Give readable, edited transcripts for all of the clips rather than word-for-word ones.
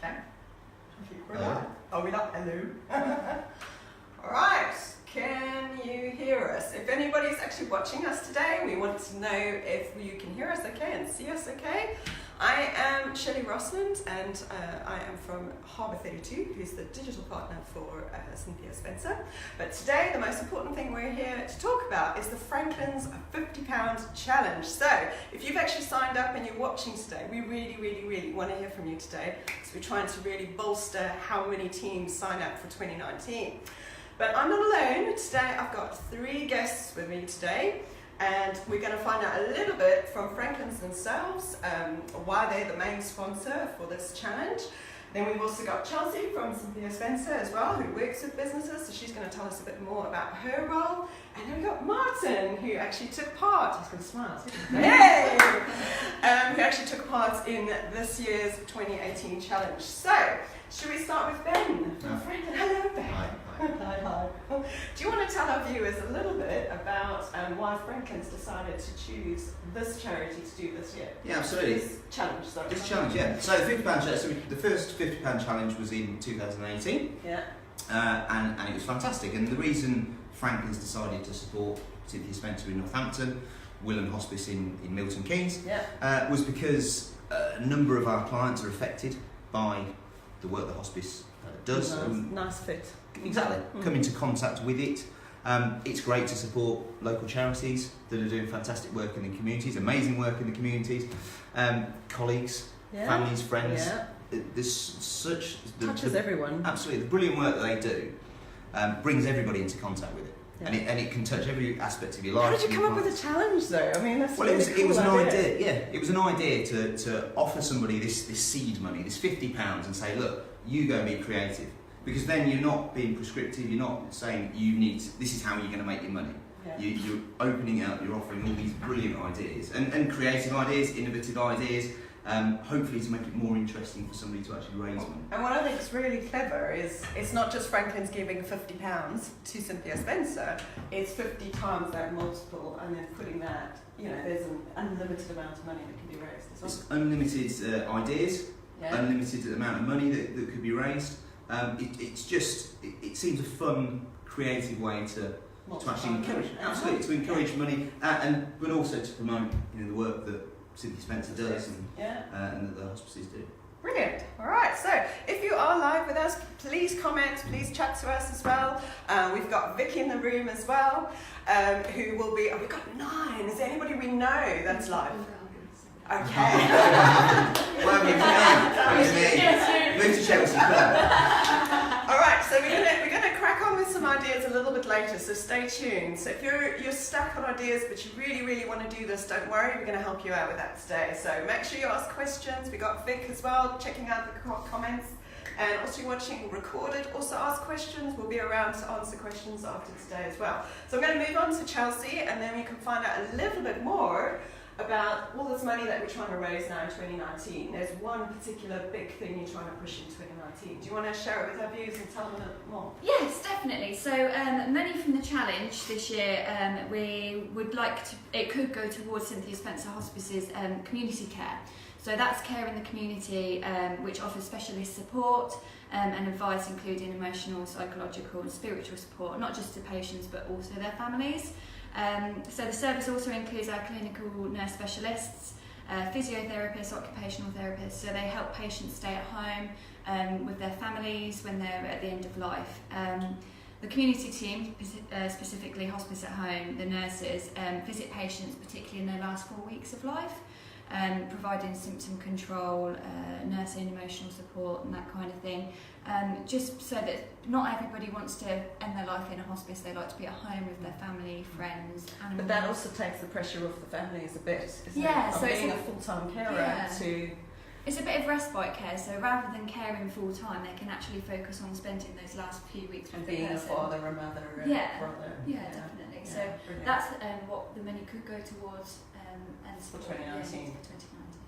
Okay. Are we not? Hello. All right. Can you hear us? If anybody's actually watching us today, we want to know if you can hear us okay and see us okay. I am Shelley Rossland, and I am from Harbour 32, who's the digital partner for Cynthia Spencer. But today, the most important thing we're here to talk about is the Franklin's £50 challenge. So, if you've actually signed up and you're watching today, we really want to hear from you today. So we're trying to really bolster how many teams sign up for 2019. But I'm not alone. Today, I've got 3 guests with me today. And we're going to find out a little bit from Franklin's themselves, why they're the main sponsor for this challenge. Then we've also got Chelsea from Cynthia Spencer as well, who works with businesses, so she's going to tell us a bit more about her role. And then we've got Martin, who actually took part, he's going to smile, yay! Who actually took part in this year's 2018 challenge. So, should we start with Ben from Franklin? Hello, Ben. Hi. Hi. Do you want to tell our viewers a little bit about why Franklin's decided to choose this charity to do this year? Yeah, absolutely. This challenge, sorry. This challenge, yeah. So the £50 challenge. So the first £50 challenge was in 2018. Yeah. And it was fantastic. And the reason Franklin's decided to support Cynthia Spencer in Northampton, Willand Hospice in Milton Keynes, was because a number of our clients are affected by the work the hospice does. Nice fit. Exactly. Come into contact with it. It's great to support local charities that are doing fantastic work in the communities, amazing work in the communities, colleagues, families, friends. Yeah. There's such... Touches everyone. Absolutely. The brilliant work that they do brings everybody into contact with it. Yeah. And it can touch every aspect of your life. How did you come up with a challenge though? I mean, that's it was an idea. Yeah, it was an idea to offer somebody this seed money, this £50, and say, look, you go and be creative. Because then you're not being prescriptive, you're not saying this is how you're going to make your money. Yeah. You're opening it up, you're offering all these brilliant ideas, and creative ideas, innovative ideas, hopefully to make it more interesting for somebody to actually raise money. And what I think is really clever is it's not just Franklin's giving £50 to Cynthia Spencer, it's 50 times that multiple, and then putting that, there's an unlimited amount of money that can be raised as well. It's unlimited ideas, unlimited amount of money that could be raised. It seems a fun, creative way to actually encourage money, but also to promote the work that Cynthia Spencer does and that the hospices do. Brilliant. All right. So if you are live with us, please comment, please chat to us as well. We've got Vicky in the room as well, who will be. Oh, we've got 9. Is there anybody we know that's live? Okay. Well, move to Chelsea. All right, so we're gonna crack on with some ideas a little bit later. So stay tuned. So if you're stuck on ideas, but you really want to do this, don't worry. We're going to help you out with that today. So make sure you ask questions. We got Vic as well, checking out the comments, and also you're watching recorded. Also ask questions. We'll be around to answer questions after today as well. So I'm going to move on to Chelsea, and then we can find out a little bit more about all this money that we're trying to raise now in 2019. There's one particular big thing you're trying to push in 2019. Do you want to share it with our viewers and tell them a bit more? Yes, definitely. So money from the challenge this year, we would like to, it could go towards Cynthia Spencer Hospice's community care. So that's care in the community, which offers specialist support and advice, including emotional, psychological and spiritual support, not just to patients but also their families. So the service also includes our clinical nurse specialists, physiotherapists, occupational therapists, so they help patients stay at home with their families when they're at the end of life. The community team, specifically Hospice at Home, the nurses, visit patients particularly in their last 4 weeks of life, providing symptom control, nursing emotional support and that kind of thing. Just so that not everybody wants to end their life in a hospice, they like to be at home with their family, friends, animals. But that also takes the pressure off the families a bit, isn't it? So being a full-time carer to... It's a bit of respite care, so rather than caring full-time, they can actually focus on spending those last few weeks with being the person. a father, a mother, a brother. Yeah, definitely. Yeah, so brilliant. That's what the money could go towards. And for 2019.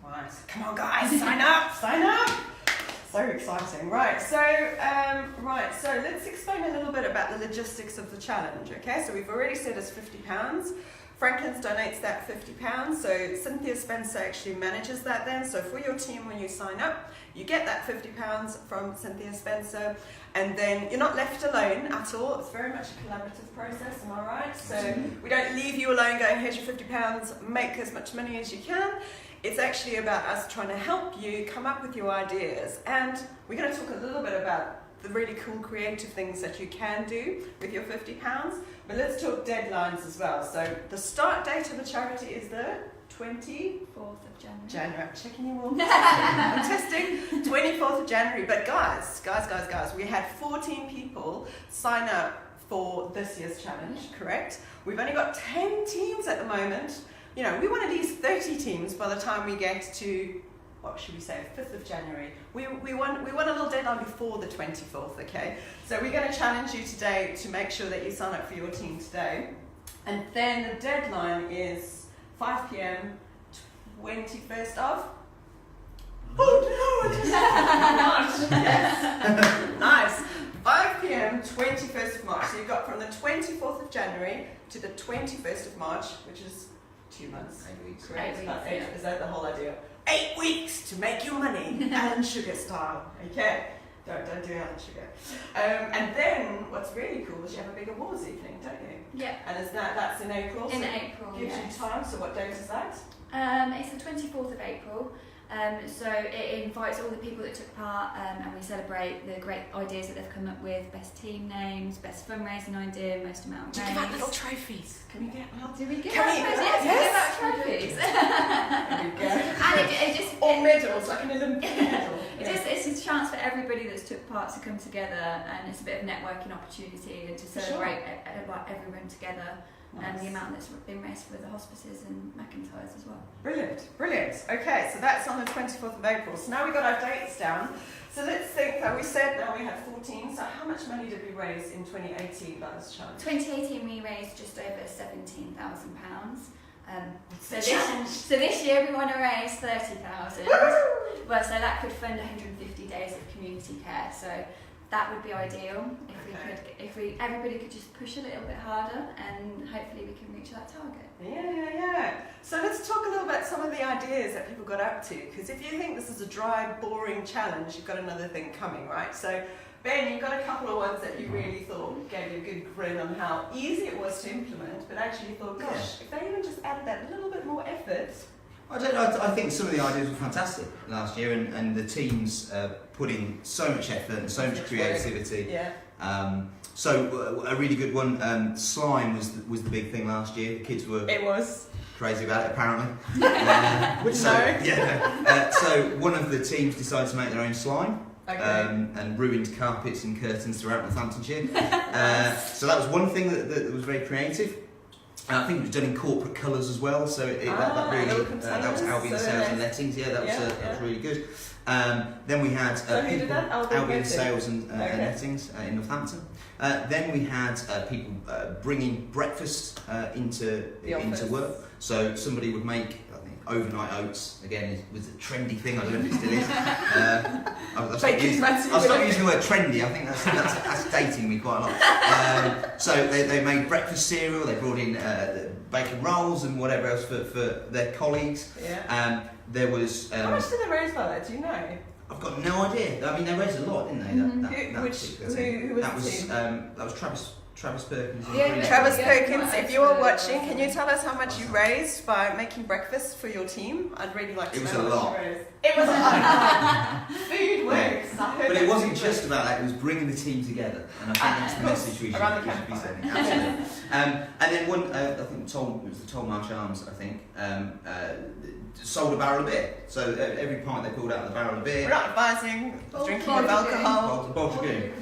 Right. Come on, guys, sign up! Sign up! So exciting. Right, so let's explain a little bit about the logistics of the challenge, okay? So we've already said it's £50. Franklin's donates that £50, so Cynthia Spencer actually manages that then. So for your team, when you sign up, you get that £50 from Cynthia Spencer, and then you're not left alone at all. It's very much a collaborative process, am I right? So we don't leave you alone going, here's your £50, make as much money as you can. It's actually about us trying to help you come up with your ideas, and we're going to talk a little bit about the really cool creative things that you can do with your £50, but let's talk deadlines as well. So the start date of the charity is the 24th of January. January. I'm checking you all. I'm testing. 24th of January. But guys, we had 14 people sign up for this year's challenge, correct? We've only got 10 teams at the moment. You know, we want at least 30 teams by the time we get to, what should we say, 5th of January. We want a little deadline before the 24th, okay? So we're going to challenge you today to make sure that you sign up for your team today. And then the deadline is 5 p.m, 21st of? Oh no, I just March. Yes. Nice. 5 p.m, 21st of March. So you've got from the 24th of January to the 21st of March, which is 2 months. 8 weeks. Correct. 8 weeks, yeah. Is that the whole idea? 8 weeks to make your money, Alan Sugar style. Okay. Don't do Alan Sugar. And then what's really cool is you have a big awards evening, don't you? Yeah. And is that's in April? In So April, gives yes. you time. So what date is that? It's the 24th of April. So it invites all the people that took part, and we celebrate the great ideas that they've come up with: best team names, best fundraising idea, most amount Do of you give out raised. little trophies? Can we get little? Do we give Can out we- trophies? Yes. We give out trophies. There we go. And it just Or medals, like an Olympic medal. it's a chance for everybody that's took part to come together, and it's a bit of networking opportunity and to For celebrate everyone together. And the Nice. amount that's been raised for the hospices and McIntyre's as well. Brilliant. Okay, so that's on the 24th of April. So now we've got our dates down. So let's think that we said now we had 14. So how much money did we raise in 2018 by this challenge? 2018 we raised just over £17,000. Challenge. So this year we want to raise 30,000. Well, so that could fund 150 days of community care. So that would be ideal if everybody could just push a little bit harder, and hopefully we can reach that target. Yeah. So let's talk a little about some of the ideas that people got up to, because if you think this is a dry, boring challenge, you've got another thing coming, right? So Ben, you've got a couple of ones that you really thought gave you a good grin on how easy it was to implement, but actually you thought, gosh, if they even just added that little bit more effort. I don't know. I think some of the ideas were fantastic last year, and the teams put in so much effort and so much creativity. Yeah. So a really good one. Slime was the big thing last year. The kids were It was. crazy about it, apparently. No. So one of the teams decided to make their own slime. Okay. And ruined carpets and curtains throughout Northamptonshire. So that was one thing that was very creative. And I think it was done in corporate colours as well, so that really that was Albion Sales and Lettings. Yeah, that was really good. Then we had who did that? Albion Sales and Okay. Lettings in Northampton. Then we had people bringing breakfast into office. work. So somebody would make overnight oats. Again, was a trendy thing. I don't know if it still is. I've stopped using the word trendy. I think that's dating me quite a lot. So they made breakfast cereal. They brought in bacon rolls and whatever else for their colleagues. Yeah. There was. How much did they raise by that? Do you know? I've got no idea. I mean, they raised a lot, didn't they? Who was the team? that was Travis Perkins. Travis Perkins, if you are watching, can you tell us how much you raised by making breakfast for your team? I'd really like to know. It was a lot. It was a lot. Food works. But it wasn't just about that, it was bringing the team together. And I think that's the message we should be sending. Absolutely. And then one, I think it was the Toll Marsh Arms, I think, sold a barrel of beer. So every pint they pulled out of the barrel of beer. We're not advising drinking of alcohol. Boldragoon.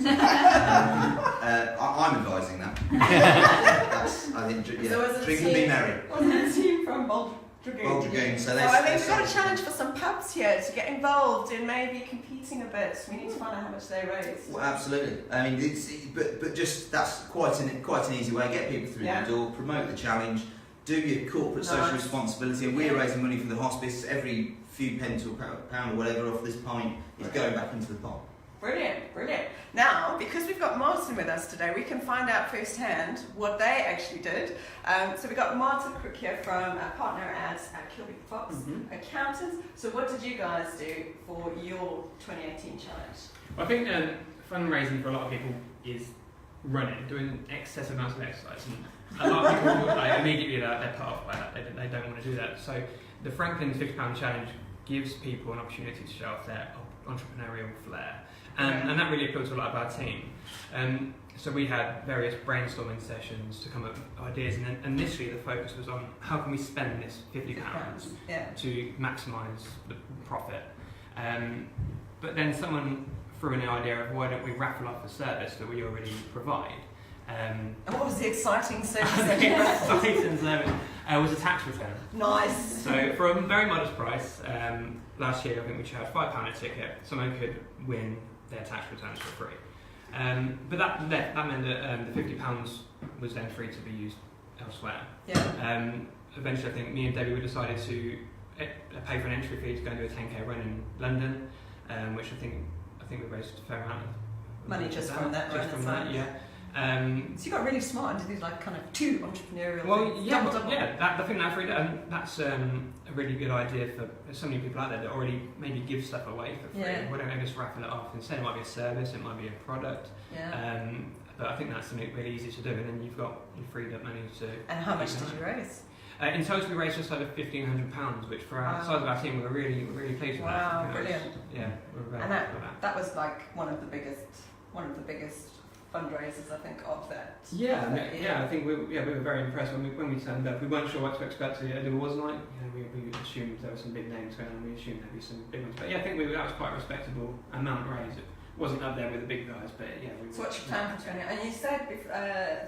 I'm advising that. I think, drink and be merry. Was it a team from Boldragoon? Boldragoon. So I think we've got a challenge for some pubs here to get involved in maybe competing a bit. We need to find out how much they raise. Well, absolutely. I mean, but just that's quite an easy way. Get people through the door, promote the challenge, do your corporate social responsibility, and we're raising money for the hospice. Every few pence or pound or whatever off this pint is going back into the pot. Brilliant, brilliant. Now, because we've got Martin with us today, we can find out firsthand what they actually did. So we've got Martin Crook here from our partner at Kilby Fox Accountants. So what did you guys do for your 2018 challenge? Well, I think fundraising for a lot of people is running, doing excessive amounts of exercise. And a lot of people immediately they're put off by that. They don't want to do that. So the Franklin's £50 challenge gives people an opportunity to show off their entrepreneurial flair. And that really appealed to a lot of our team. So we had various brainstorming sessions to come up with ideas, and then initially the focus was on how can we spend this £50 to maximise the profit. But then someone threw in the idea of why don't we raffle off a service that we already provide. And what was the exciting service? The exciting service was a tax return. Nice. So for a very modest price, last year I think we charged £5 a ticket. Someone could win their tax returns for free. But that meant that the £50 was then free to be used elsewhere. Yeah. Eventually, I think me and Debbie we decided to pay for an entry fee to go and do a 10k run in London, which I think we raised a fair amount of money just from that. Just from that, yeah. So you got really smart and did these like kind of two entrepreneurial. Well, things. yeah, Double. I think that's a really good idea for there's so many people out there that already maybe give stuff away for free. Yeah. Why don't they just raffle it off? Instead, it might be a service, it might be a product. Yeah. But I think that's something really easy to do, and then you've freed up money to. And how much did you raise? In total, we raised just over £1,500, which for our size of our team, we're really pleased with. Wow, that. Brilliant! We're very And happy with that. that was like one of the biggest fundraisers, I think, of that. I think we were very impressed when we turned up. We weren't sure what to expect. There wasn't like we assumed there were some big names going on. We assumed there'd be some big ones, but yeah, I think that was quite a respectable amount raised. It wasn't up there with the big guys, but yeah. So what's your plan for 20? And you said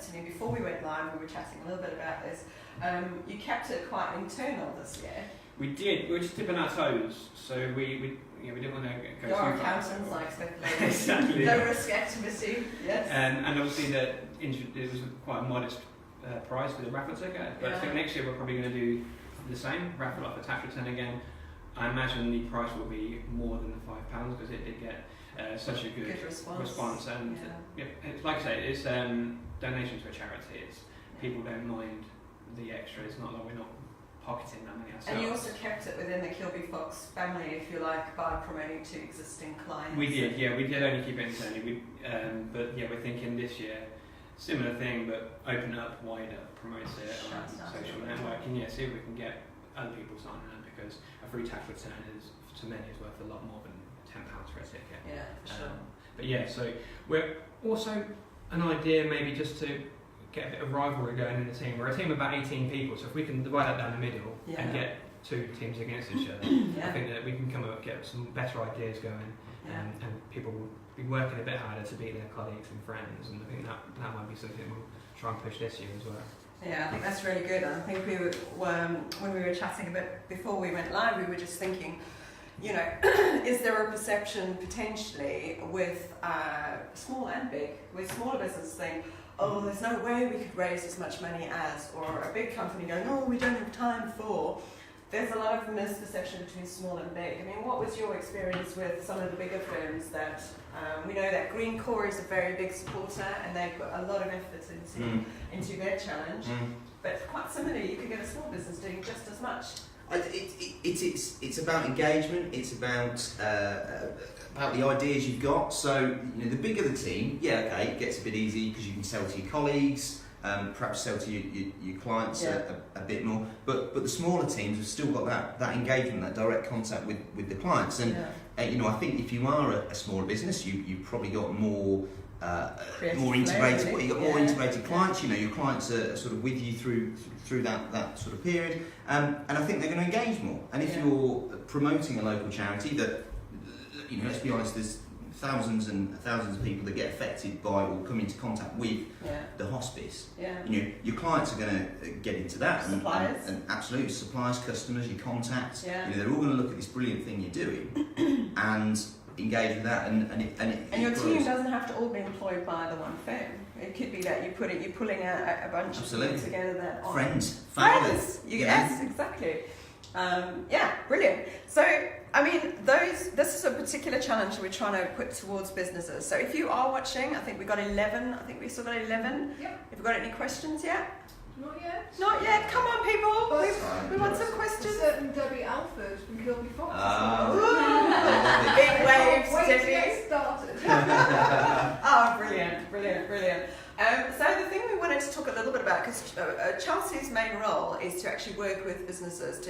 to me before we went live, we were chatting a little bit about this. You kept it quite internal this year. We did. We were just dipping our toes, so we didn't want to go too far. Your accountants like speculating. Exactly. No risk activity. Yes. And obviously it was quite a modest price for the raffle ticket. But I think next year we're probably going to do the same, raffle off a tax return again. I imagine the price will be more than the £5 because it did get such a good response. And it's like I say, it's donation to a charity. It's people don't mind the extra. It's not like we're not pocketing that money ourselves. And you also kept it within the Kilby Fox family, if you like, by promoting to existing clients. We did, yeah. We did only keep it internally. But yeah, we're thinking this year, similar thing, but open it up wider, promote it on social networking. Yeah, see if we can get other people signing up because a free tax return is, to many, is worth a lot more than £10 for a ticket. Yeah, for sure. But yeah, so we're also an idea maybe just to get a bit of rivalry going in the team. We're a team of about 18 people, so if we can divide that down the middle and get two teams against each other, I think that we can come up get some better ideas going, and people will be working a bit harder to beat their colleagues and friends, and I think that might be something we'll try and push this year as well. Yeah, I think that's really good. I think we were, when we were chatting a bit before we went live, we were just thinking, is there a perception potentially with small and big, with smaller businesses saying, oh, there's no way we could raise as much money as, or a big company going, oh, we don't have time for. There's a lot of misperception between small and big. I mean, what was your experience with some of the bigger firms that, we know that Green Core is a very big supporter and they've got a lot of effort into their challenge, but quite similarly, you could get a small business doing just as much. It's about engagement. It's about the ideas you've got. So the bigger the team, it gets a bit easy because you can sell to your colleagues, perhaps sell to your clients a bit more. But the smaller teams have still got that engagement, that direct contact with the clients. And I think if you are a smaller business, you've probably got more integrated. You've got more integrated clients. Your clients are sort of with you through that sort of period, and I think they're going to engage more. And if you're promoting a local charity that, let's be honest, there's thousands and thousands of people that get affected by or come into contact with the hospice. Your clients are going to get into that. Suppliers. And absolutely, suppliers, customers, your contacts. They're all going to look at this brilliant thing you're doing and engage with that. And your team doesn't have to all be employed by the one firm. It could be that you're pulling a bunch of people together that are friends, family. Yes, exactly. Brilliant. So, I mean, this is a particular challenge we're trying to put towards businesses. So if you are watching, I think we got 11. I think we still got 11. Yep. Have you got any questions yet? Not yet. Not yet. Come on, people. But We want some a questions. certain Debbie Alford from Kilby Fox. Big waves, Wait to Debbie. get started. Oh, brilliant, brilliant, brilliant. So the thing we wanted to talk a little bit about, because Chelsea's main role is to actually work with businesses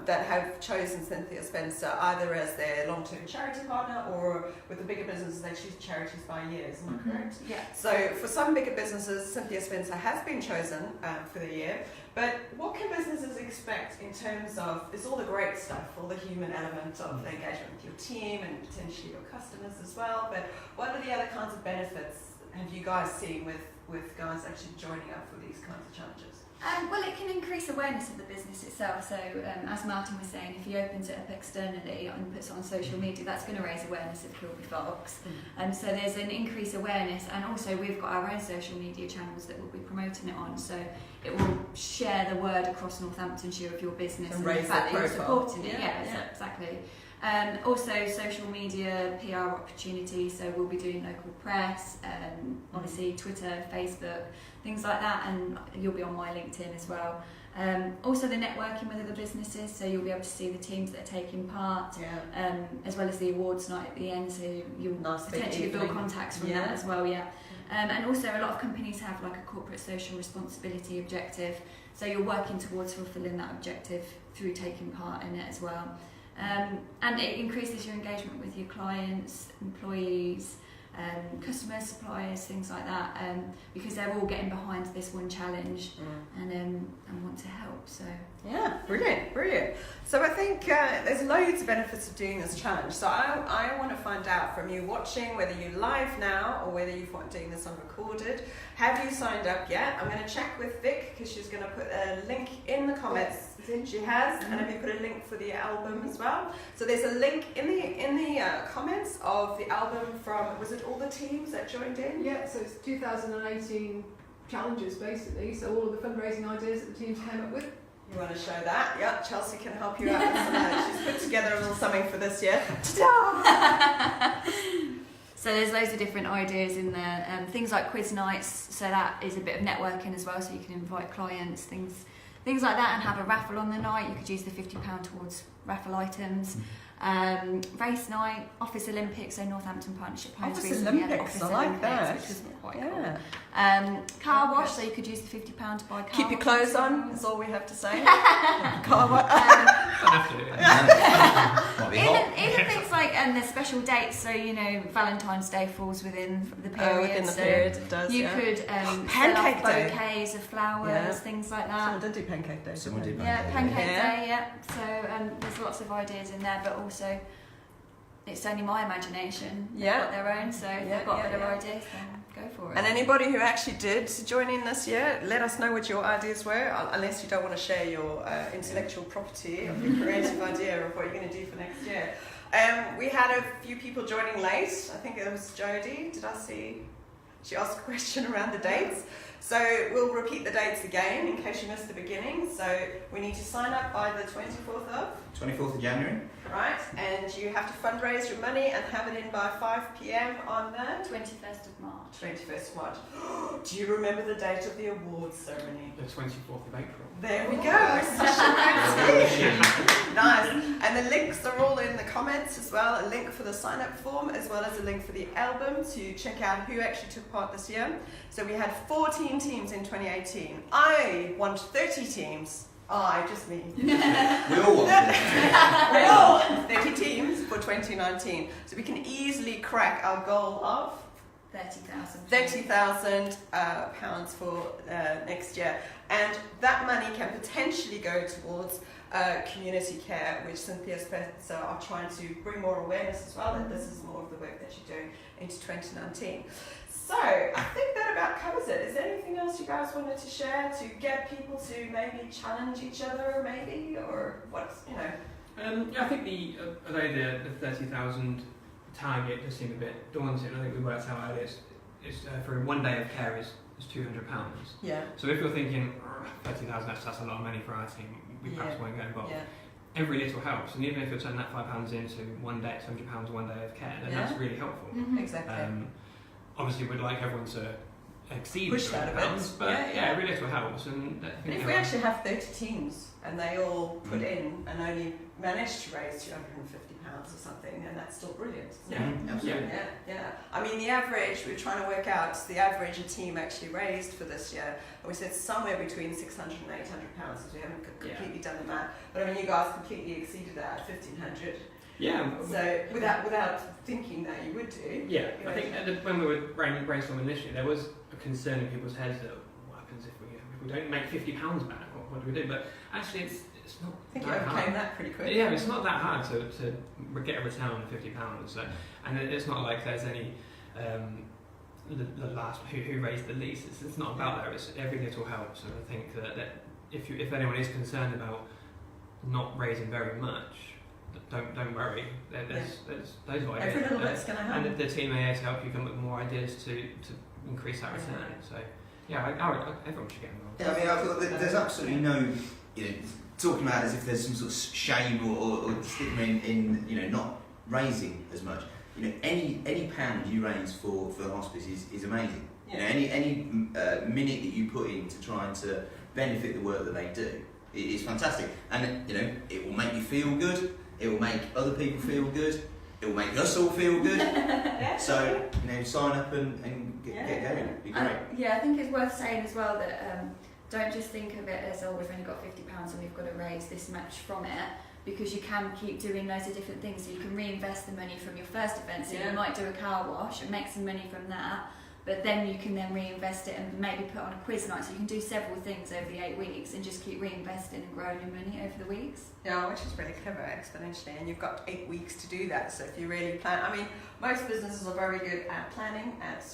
that have chosen Cynthia Spencer either as their long-term charity partner, or with the bigger businesses they choose charities by years. Am I correct? Yeah. So for some bigger businesses, Cynthia Spencer has been chosen for the year. But what can businesses expect in terms of, it's all the great stuff, all the human element of the engagement with your team and potentially your customers as well, but what are the other kinds of benefits have you guys seen with guys actually joining up for these kinds of challenges? Well, it can increase awareness of the business itself. So, as Martin was saying, if he opens it up externally and puts it on social media, that's going to raise awareness of Kilby Fox. So there's an increased awareness, and also we've got our own social media channels that we'll be promoting it on. So it will share the word across Northamptonshire of your business And and raise the fact their that you're profile. supporting it. Yeah, Yeah, yeah. exactly. Also, social media, PR opportunities. So we'll be doing local press, obviously Twitter, Facebook, things like that, and you'll be on my LinkedIn as well. Also the networking with other businesses, so you'll be able to see the teams that are taking part, Yeah. as well as the awards night at the end, so you'll Nice big potentially build evening. contacts from Yeah. that as well, yeah. And also a lot of companies have like a corporate social responsibility objective, so you're working towards fulfilling that objective through taking part in it as well. And it increases your engagement with your clients, employees, customers, suppliers, things like that, because they're all getting behind this one challenge and want to help. So Yeah, brilliant, brilliant. So I think there's loads of benefits of doing this challenge. So I want to find out from you watching, whether you're live now or whether you're doing this unrecorded. Have you signed up yet? I'm going to check with Vic because she's going to put a link in the comments. She has, and have you put a link for the album as well? So there's a link in the comments of the album from, was it all the teams that joined in? Yeah, so it's 2018 challenges basically. So all of the fundraising ideas that the teams came up with. You want to show that? Yeah, Chelsea can help you out with some of that. She's put together a little something for this year. Ta-da! So there's loads of different ideas in there, things like quiz nights, so that is a bit of networking as well, so you can invite clients, things like that, and have a raffle on the night. You could use the £50 towards raffle items. Race night, Office Olympics, so Northampton Partnership Homes Office recently had Olympics, Office I like Olympics, that. which was quite Yeah. cool. Car wash, so you could use the £50 to buy car Keep your wash clothes on, materials. is all we have to say. Car wash. Don't have to. Might be hot. Even things like the special dates, so Valentine's Day falls within the period. Within the so period, it does. you yeah. could sell Pancake off Day. bouquets of flowers, Yeah. things like Someone that. did do Pancake Day. Someone didn't did they? Yeah, Pancake Yeah. Day, yeah. So there's lots of ideas in there, but also it's only my imagination. They've Yeah. got their own, so if Yeah, they've got yeah, better yeah. ideas, then go for it. And anybody who actually did join in this year, let us know what your ideas were, unless you don't want to share your intellectual property of your creative idea of what you're going to do for next year. We had a few people joining late. I think it was Jodie. Did I see? She asked a question around the dates. So we'll repeat the dates again in case you missed the beginning. So we need to sign up by the 24th of, 24th of January. right? And you have to fundraise your money and have it in by 5 p.m. on the 21st of March. 21st of March. Do you remember the date of the awards ceremony? The 24th of April. There we go. We're such a great team. Nice. And the links are all in the comments as well. A link for the sign-up form as well as a link for the album to check out who actually took part this year. So we had 14 teams in 2018. I want 30 teams. Just me. We all want it. We all want 30 teams for 2019. So we can easily crack our goal of 30,000. £30,000 for next year, and that money can potentially go towards community care, which Cynthia Spencer are trying to bring more awareness as well, that this is more of the work that you're doing into 2019. So I think that about covers it. Is there anything else you guys wanted to share to get people to maybe challenge each other, maybe, or what's I think although the 30,000 target does seem a bit daunting, I think we worked out how it is. It's for 1 day of care is £200. Yeah. So if you're thinking 30,000, that's a lot of money for our team, we perhaps Yeah. won't get involved. Yeah. every little helps, and even if you're turning that £5 into one day, it's £100 one day of care, then that's really helpful. Exactly. Obviously, we'd like everyone to exceed Push that a bit. £200, but every little helps. And But if we actually have 30 teams and they all put in and only manage to raise £250 or something, then that's still brilliant. Absolutely. Yeah. I mean, the average, we're trying to work out the average a team actually raised for this year, and we said somewhere between £600 and £800, because we haven't completely done the math. But I mean, you guys completely exceeded that at £1,500. Yeah. So without thinking that you would do. Yeah, I think when we were brainstorming initially, there was a concern in people's heads that what happens if we don't make £50 back? What do we do? But actually, it's not. I think you that overcame hard. that pretty quick. Yeah, it's not that hard to get a return on £50. So, and it's not like there's any the last who raised the least. It's not about that. It's every little helps, and I think that if anyone is concerned about not raising very much, don't worry. There's those ideas. Every little bit's going to help. And the team are here to help you come up with more ideas to increase that return. So yeah, everyone should get involved. Yeah, I mean, I feel that there's absolutely no, talking about it as if there's some sort of shame or stigma in not raising as much. Any pound you raise for the hospice is amazing. Yeah. Any minute that you put in to trying to benefit the work that they do is fantastic, and it will make you feel good. It will make other people feel good. It will make us all feel good. So sign up and get going. It'd be great. I think it's worth saying as well that don't just think of it as we've only got £50 and we've got to raise this much from it, because you can keep doing loads of different things. So you can reinvest the money from your first event. So you might do a car wash and make some money from that, but then you can then reinvest it and maybe put on a quiz night. So you can do several things over the 8 weeks and just keep reinvesting and growing your money over the weeks. Yeah, which is really clever, exponentially, and you've got 8 weeks to do that. So if you really plan, I mean, most businesses are very good at planning, at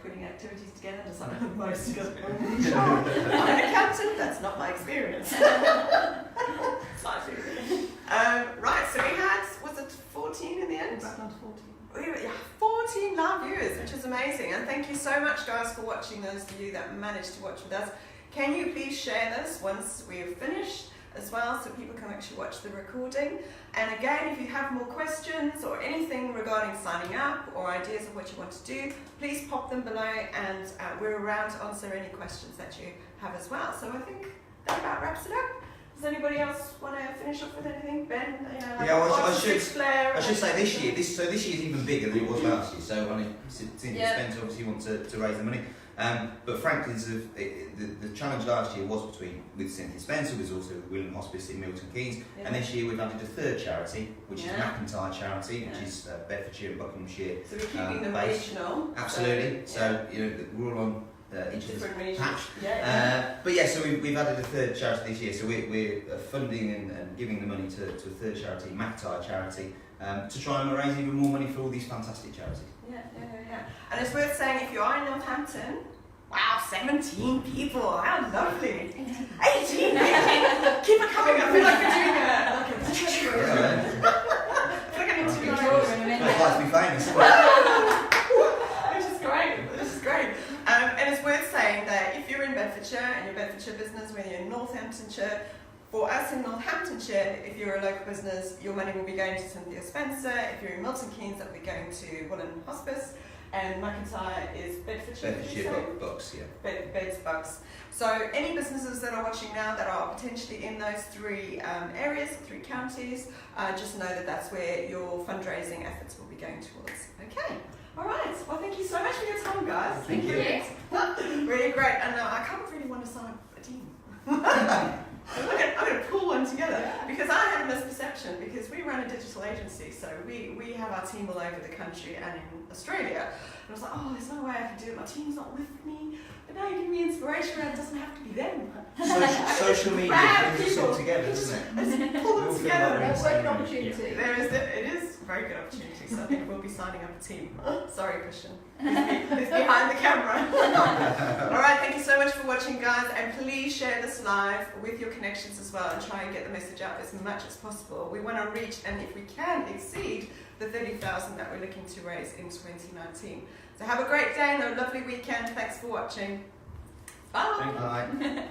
putting activities together. Just like most of us. I'm an accountant. That's not my experience. Right, so we had, was it 14 in the end? Back down to 14. 14 live viewers, which is amazing, and thank you so much, guys, for watching. Those of you that managed to watch with us, can you please share this once we have finished as well, so people can actually watch the recording? And again, if you have more questions or anything regarding signing up or ideas of what you want to do, please pop them below, and we're around to answer any questions that you have as well. So I think that about wraps it up. Does anybody else want to finish off with anything? Ben? I should say this year is even bigger than it was last year. So I mean, Cynthia Spencer obviously wants to raise the money, but frankly, the challenge last year was with Cynthia Spencer, was also with William Hospice in Milton Keynes, and this year we've added a third charity, which is McIntyre Charity, which is Bedfordshire and Buckinghamshire. So we're keeping them based. regional. Absolutely. So we're all on each other's patch. So we've added a third charity this year. So we're funding and giving the money to a third charity, McIntyre Charity, to try and raise even more money for all these fantastic charities. Yeah. And it's worth saying, if you are in Northampton, wow, 17 people, how lovely. 18 people. Keep it coming. I feel like we're doing I feel like I need to be I'd like to be famous. Which is great. And it's worth saying that if you're in Bedfordshire and your Bedfordshire business, whether you're in Northamptonshire, for us in Northamptonshire, if you're a local business, your money will be going to Cynthia Spencer. If you're in Milton Keynes, that will be going to William Hospice. And McIntyre is Bedfordshire. Bedfordshire Bucks, yeah. Beds Bucks. So any businesses that are watching now that are potentially in those 3 areas, 3 counties, just know that that's where your fundraising efforts will be going towards. Okay. All right. Well, thank you so much for your time, guys. Thank you. Really great. And I kind of really want to sign up a team. I'm going to pull one together, because I had a misperception, because we run a digital agency, so we have our team all over the country and in Australia. And I was like, oh, there's no way I can do it. My team's not with me. But now you give me inspiration, and it doesn't have to be them. Social media brings us all together, doesn't it? Just pull them together. That's like an opportunity. It is a very good opportunity, so I think we'll be signing up a team. Sorry, Christian. It's behind the camera. Alright, thank you so much for watching, guys, and please share this live with your connections as well, and try and get the message out as much as possible. We want to reach, and if we can, exceed the 30,000 that we're looking to raise in 2019. So have a great day and a lovely weekend. Thanks for watching. Bye. Bye.